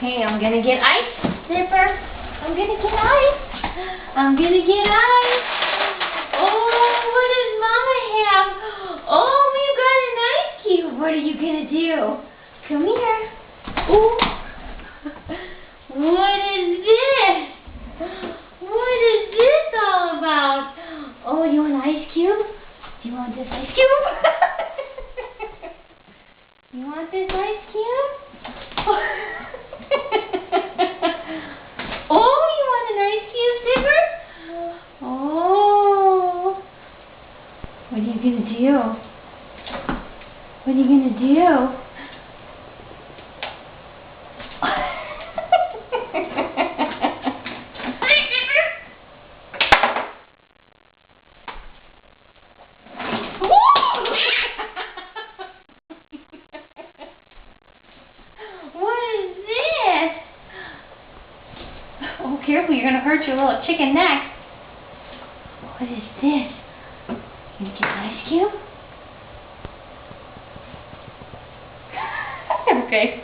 Okay, I'm gonna get ice, Zipper. I'm gonna get ice. I'm gonna get ice. Oh, what does Mama have? Oh, you got an ice cube. What are you gonna do? Come here. Ooh. What is this? What is this all about? Oh, you want an ice cube? Do you want this ice cube? You want this ice cube? Oh, you want an ice cube, Zipper? Oh. What are you gonna do? What are you gonna do? Oh, careful, you're going to hurt your little chicken neck. What is this? You gonna get an ice cube? Okay.